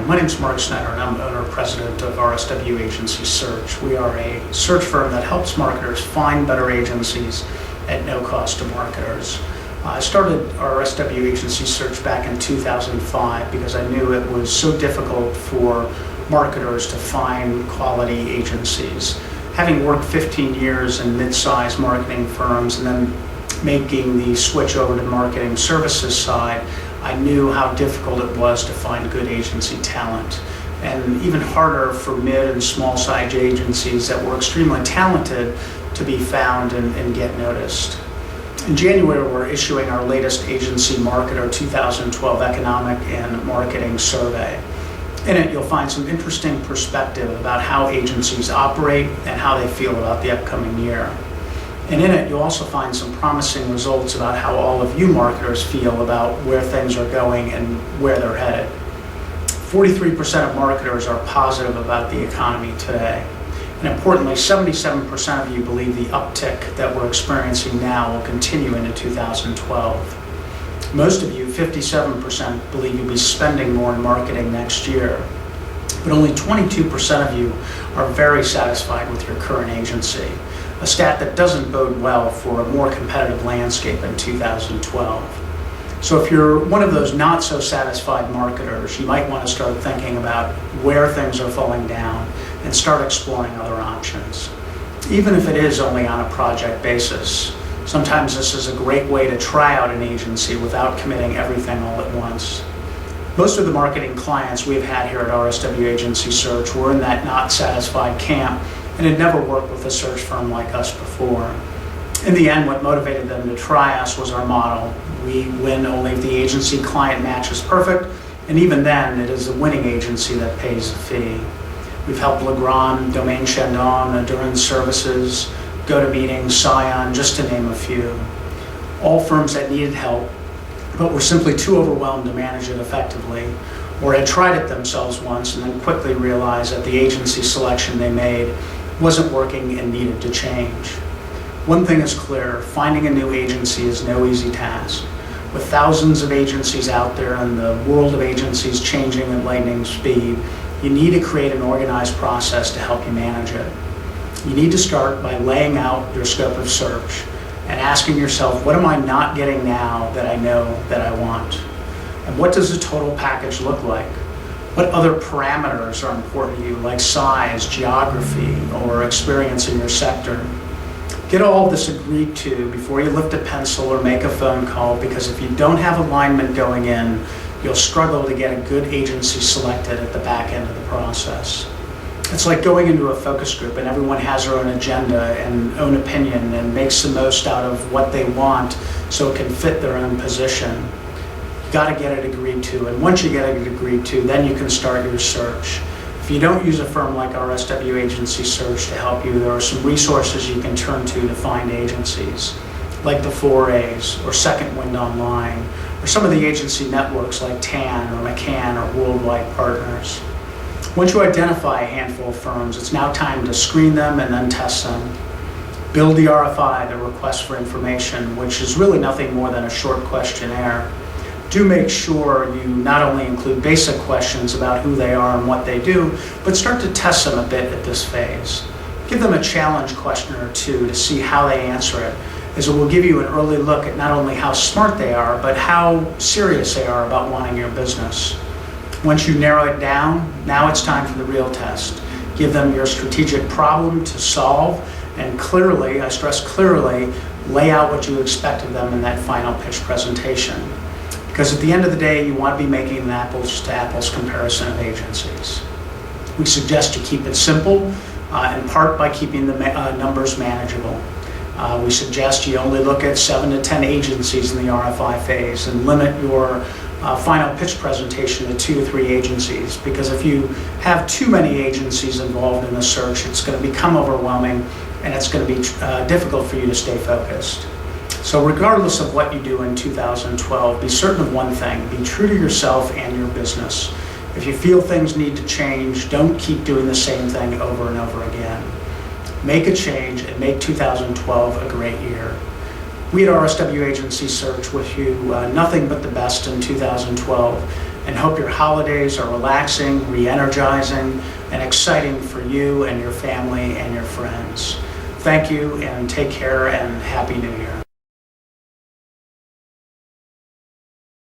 My name is Mark Sneider, and I'm owner-president of RSW AgencySearch. We are a search firm that helps marketers find better agencies at no cost to marketers. I started RSW AgencySearch back in 2005 because I knew it was so difficult for marketers to find quality agencies. Having worked 15 years in mid-sized marketing firms and then making the switch over to the marketing services side, I knew how difficult it was to find good agency talent, and even harder for mid and small size agencies that were extremely talented to be found and get noticed. In January, we're issuing our latest Agency Marketer 2012 Economic and Marketing Survey. In it, you'll find some interesting perspective about how agencies operate and how they feel about the upcoming year. And in it, you'll also find some promising results about how all of you marketers feel about where things are going and where they're headed. 43% of marketers are positive about the economy today. And importantly, 77% of you believe the uptick that we're experiencing now will continue into 2012. Most of you, 57%, believe you'll be spending more in marketing next year. But only 22% of you are very satisfied with your current agency, a stat that doesn't bode well for a more competitive landscape in 2012. So if you're one of those not so satisfied marketers, you might want to start thinking about where things are falling down and start exploring other options, even if it is only on a project basis. Sometimes this is a great way to try out an agency without committing everything all at once. Most of the marketing clients we've had here at RSW AgencySearch were in that not satisfied camp and had never worked with a search firm like us before. In the end, what motivated them to try us was our model. We win only if the agency-client match is perfect, and even then, it is the winning agency that pays the fee. We've helped Legrand, Domaine Chandon, Endurance Services, GoToMeeting, Scion, just to name a few. All firms that needed help, but were simply too overwhelmed to manage it effectively, or had tried it themselves once and then quickly realized that the agency selection they made wasn't working and needed to change. One thing is clear, finding a new agency is no easy task. With thousands of agencies out there and the world of agencies changing at lightning speed, you need to create an organized process to help you manage it. You need to start by laying out your scope of search and asking yourself, what am I not getting now that I know that I want? And what does the total package look like? What other parameters are important to you, like size, geography, or experience in your sector? Get all of this agreed to before you lift a pencil or make a phone call, because if you don't have alignment going in, you'll struggle to get a good agency selected at the back end of the process. It's like going into a focus group and everyone has their own agenda and own opinion and makes the most out of what they want so it can fit their own position. Got to get it agreed to, and once you get it agreed to, then you can start your search. If you don't use a firm like RSW AgencySearch to help you, there are some resources you can turn to find agencies, like the 4As or Second Wind Online, or some of the agency networks like TAN or McCann or Worldwide Partners. Once you identify a handful of firms, it's now time to screen them and then test them. Build the RFI, the request for information, which is really nothing more than a short questionnaire. Do make sure you not only include basic questions about who they are and what they do, but start to test them a bit at this phase. Give them a challenge question or two to see how they answer it, as it will give you an early look at not only how smart they are, but how serious they are about wanting your business. Once you narrow it down, now it's time for the real test. Give them your strategic problem to solve, and clearly, I stress clearly, lay out what you expect of them in that final pitch presentation. Because at the end of the day, you want to be making an apples to apples comparison of agencies. We suggest you keep it simple, in part by keeping the numbers manageable. We suggest you only look at 7 to 10 agencies in the RFI phase and limit your final pitch presentation to 2 to 3 agencies, because if you have too many agencies involved in the search, it's going to become overwhelming and it's going to be difficult for you to stay focused. So regardless of what you do in 2012, be certain of one thing: be true to yourself and your business. If you feel things need to change, don't keep doing the same thing over and over again. Make a change and make 2012 a great year. We at RSW AgencySearch wish you nothing but the best in 2012, and hope your holidays are relaxing, re-energizing, and exciting for you and your family and your friends. Thank you, and take care, and Happy New Year.